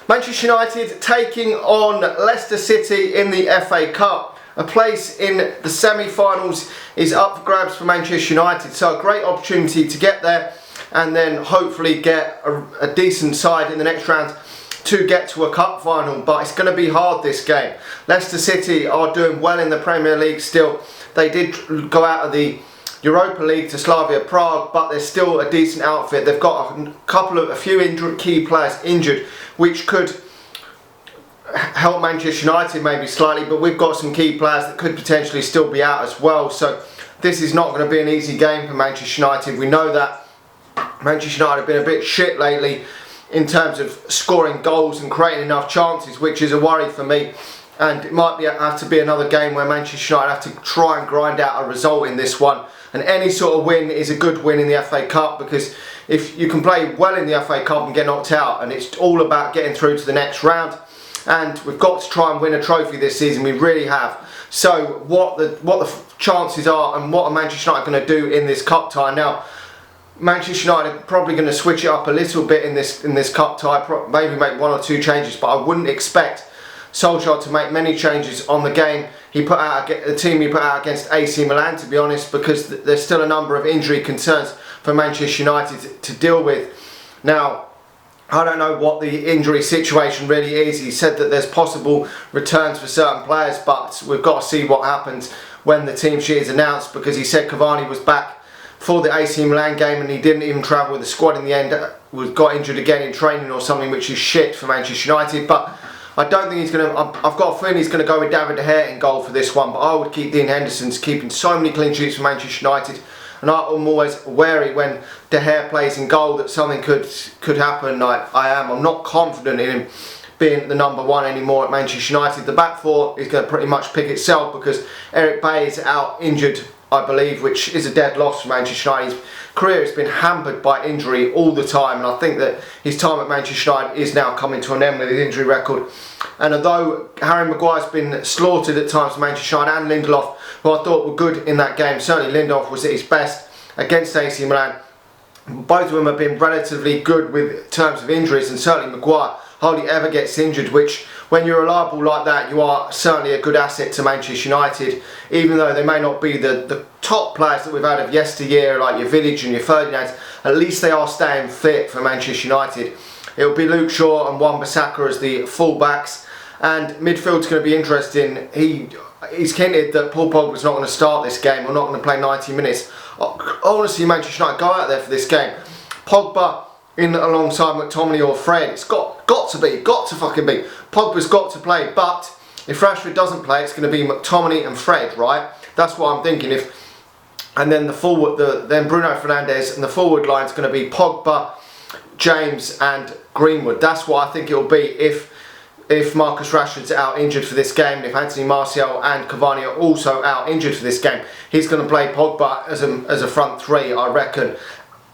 Manchester United taking on Leicester City in the FA Cup. A place in the semi-finals is up for grabs for Manchester United, so a great opportunity to get there and then hopefully get a decent side in the next round to get to a cup final. But it's going to be hard, this game. Leicester City are doing well in the Premier League still. They did go out of the Europa League to Slavia Prague, but they're still a decent outfit. They've got a few key players injured, which could help Manchester United maybe slightly, but we've got some key players that could potentially still be out as well. So this is not going to be an easy game for Manchester United. We know that Manchester United have been a bit shit lately in terms of scoring goals and creating enough chances, which is a worry for me. And it might have to be another game where Manchester United have to try and grind out a result in this one. And any sort of win is a good win in the FA Cup, because if you can play well in the FA Cup and get knocked out, and it's all about getting through to the next round. And we've got to try and win a trophy this season, we really have. So what the chances are and what are Manchester United going to do in this cup tie? Now, Manchester United are probably going to switch it up a little bit in this cup tie, maybe make one or two changes, but I wouldn't expect Solskjaer to make many changes on the game the team he put out against AC Milan, to be honest, because there's still a number of injury concerns for Manchester United to deal with. Now, I don't know what the injury situation really is. He said that there's possible returns for certain players, but we've got to see what happens when the team sheet is announced, because he said Cavani was back for the AC Milan game and he didn't even travel with the squad in the end, got injured again in training or something, which is shit for Manchester United. But I don't think he's going to, I've got a feeling he's going to go with David De Gea in goal for this one, but I would keep Dean Henderson's keeping so many clean sheets for Manchester United. And I'm always wary when De Gea plays in goal that something could happen. I'm not confident in him being the number one anymore at Manchester United. The back four is going to pretty much pick itself, because Eric Bailly is out injured, I believe, which is a dead loss for Manchester United. His career has been hampered by injury all the time, and I think that his time at Manchester United is now coming to an end with his injury record. And although Harry Maguire's been slaughtered at times for Manchester United, and Lindelof, who I thought were good in that game, certainly Lindelof was at his best against AC Milan, both of them have been relatively good with terms of injuries, and certainly Maguire hardly ever gets injured, which, when you're reliable like that, you are certainly a good asset to Manchester United, even though they may not be the top players that we've had of yesteryear, like your Vidic and your Ferdinand. At least they are staying fit for Manchester United. It'll be Luke Shaw and Wan-Bissaka as the full-backs, and midfield's going to be interesting. He's hinted that Paul Pogba's not going to start this game, or not going to play 90 minutes. I want to see Manchester United go out there for this game. Pogba in alongside McTominay or Fred. It's got to fucking be. Pogba's got to play, but if Rashford doesn't play, it's going to be McTominay and Fred, right? That's what I'm thinking. And then then Bruno Fernandes, and the forward line is going to be Pogba, James and Greenwood. That's what I think it will be if Marcus Rashford's out injured for this game, and if Anthony Martial and Cavani are also out injured for this game. He's going to play Pogba as a front three, I reckon.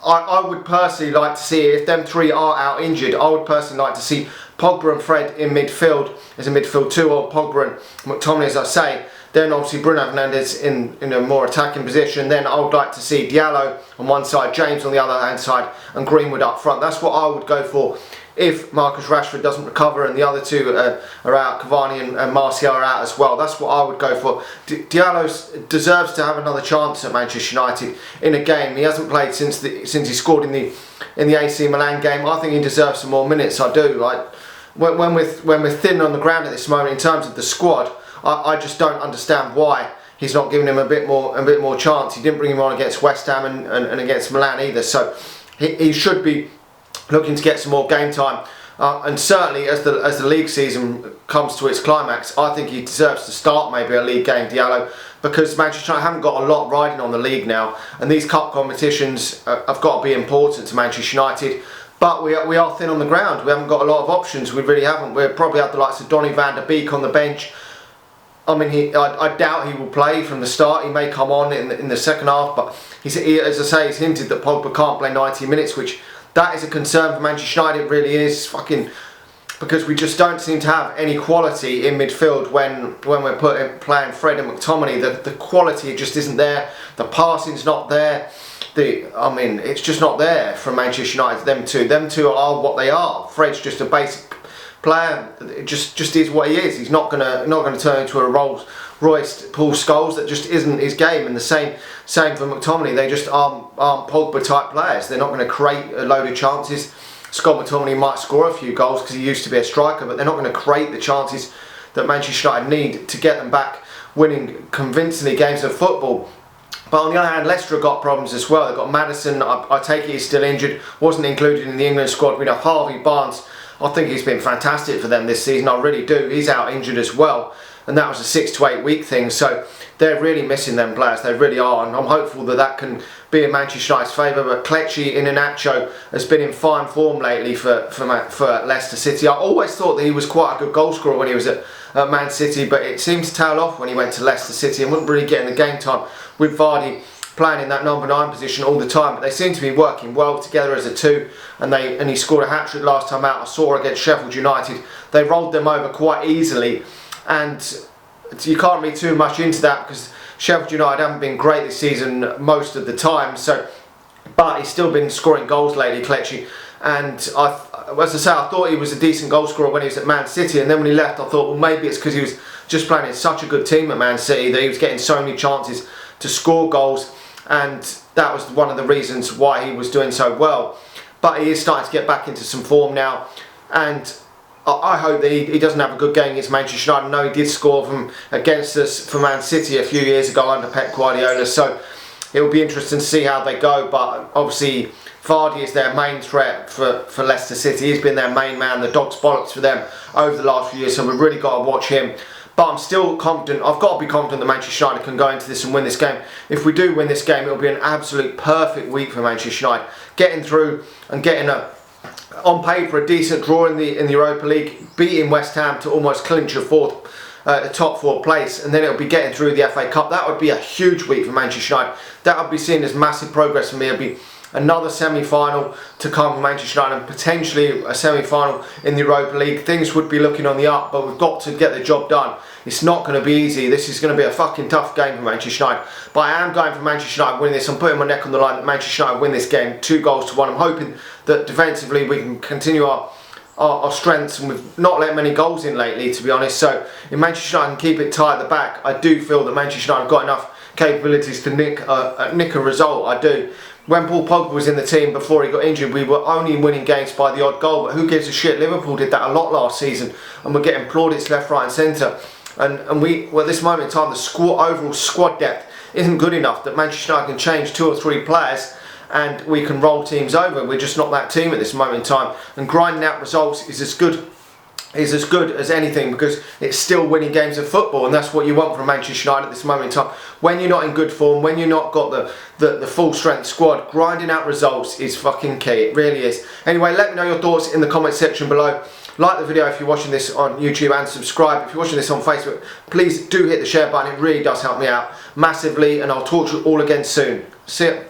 I would personally like to see, if them three are out injured, I would personally like to see Pogba and Fred in midfield as a midfield two, or Pogba and McTominay, as I say. Then obviously Bruno Fernandes in a more attacking position. Then I would like to see Diallo on one side, James on the other hand side, and Greenwood up front. That's what I would go for if Marcus Rashford doesn't recover and the other two are out. Cavani and Martial are out as well. That's what I would go for. Diallo deserves to have another chance at Manchester United in a game. He hasn't played since he scored in the AC Milan game. I think he deserves some more minutes. I do. When we're thin on the ground at this moment in terms of the squad, I just don't understand why he's not giving him a bit more chance. He didn't bring him on against West Ham and against Milan either. So he should be looking to get some more game time, and certainly as the league season comes to its climax, I think he deserves to start maybe a league game, Diallo, because Manchester United haven't got a lot riding on the league now, and these cup competitions have got to be important to Manchester United. But we are thin on the ground. We haven't got a lot of options. We really haven't. We're probably at the likes of Donny van der Beek on the bench. I mean, I doubt he will play from the start. He may come on in the second half, but as I say, he's hinted that Pogba can't play 90 minutes, which that is a concern for Manchester United. It really is, because we just don't seem to have any quality in midfield when we're playing Fred and McTominay. The quality just isn't there. The passing's not there. I mean, it's just not there from Manchester United. Them two are what they are. Fred's just a basic player. It just is what he is. He's not gonna turn into a Rolls Royce Paul Scholes. That just isn't his game. And the same for McTominay. They just aren't Pogba type players. They're not going to create a load of chances. Scott McTominay might score a few goals because he used to be a striker, but they're not going to create the chances that Manchester United need to get them back winning convincingly games of football. But on the other hand, Leicester have got problems as well. They've got Maddison, I take it he's still injured, wasn't included in the England squad. We know Harvey Barnes, I think he's been fantastic for them this season, I really do. He's out injured as well, and that was a 6 to 8 week thing, so they're really missing them players, they really are, and I'm hopeful that that can be in Manchester United's favour. But Kelechi Iheanacho has been in fine form lately for Leicester City. I always thought that he was quite a good goal scorer when he was at Man City, but it seemed to tail off when he went to Leicester City and wouldn't really get in the game time with Vardy playing in that number 9 position all the time. But they seem to be working well together as a two, and he scored a hat-trick last time out. I saw against Sheffield United. They rolled them over quite easily, and you can't read too much into that because Sheffield United haven't been great this season most of the time. So, but he's still been scoring goals lately, Kelechi. And as I say, I thought he was a decent goal scorer when he was at Man City, and then when he left, I thought, well, maybe it's because he was just playing in such a good team at Man City that he was getting so many chances to score goals, and that was one of the reasons why he was doing so well. But he is starting to get back into some form now, and I hope that he doesn't have a good game against Manchester United. I know he did score against us for Man City a few years ago under Pep Guardiola, so it will be interesting to see how they go. But obviously Vardy is their main threat for Leicester City. He's been their main man, the dog's bollocks for them over the last few years, so we've really got to watch him. But I'm still confident, I've got to be confident that Manchester United can go into this and win this game. If we do win this game, it'll be an absolute perfect week for Manchester United. Getting through and getting on paper a decent draw in the Europa League, beating West Ham to almost clinch a top 4 place, and then it'll be getting through the FA Cup. That would be a huge week for Manchester United. That would be seen as massive progress for me. It'll be another semi-final to come for Manchester United, and potentially a semi-final in the Europa League. Things would be looking on the up, but we've got to get the job done. It's not going to be easy. This is going to be a fucking tough game for Manchester United. But I am going for Manchester United winning this. I'm putting my neck on the line that Manchester United win this game 2-1. I'm hoping that defensively we can continue our strengths, and we've not let many goals in lately, to be honest. So if Manchester United can keep it tight at the back, I do feel that Manchester United have got enough capabilities to nick a result. I do. When Paul Pogba was in the team before he got injured, we were only winning games by the odd goal, but who gives a shit? Liverpool did that a lot last season, and we're getting plaudits left, right and centre. And we, well, at this moment in time, the overall squad depth isn't good enough that Manchester United can change 2 or 3 players and we can roll teams over. We're just not that team at this moment in time, and grinding out results is as good as anything, because it's still winning games of football, and that's what you want from Manchester United at this moment in time. When you're not in good form, when you're not got the full strength squad, grinding out results is fucking key. It really is. Anyway, let me know your thoughts in the comment section below. Like the video if you're watching this on YouTube, and subscribe if you're watching this on Facebook. Please do hit the share button, it really does help me out massively, and I'll talk to you all again soon. See ya.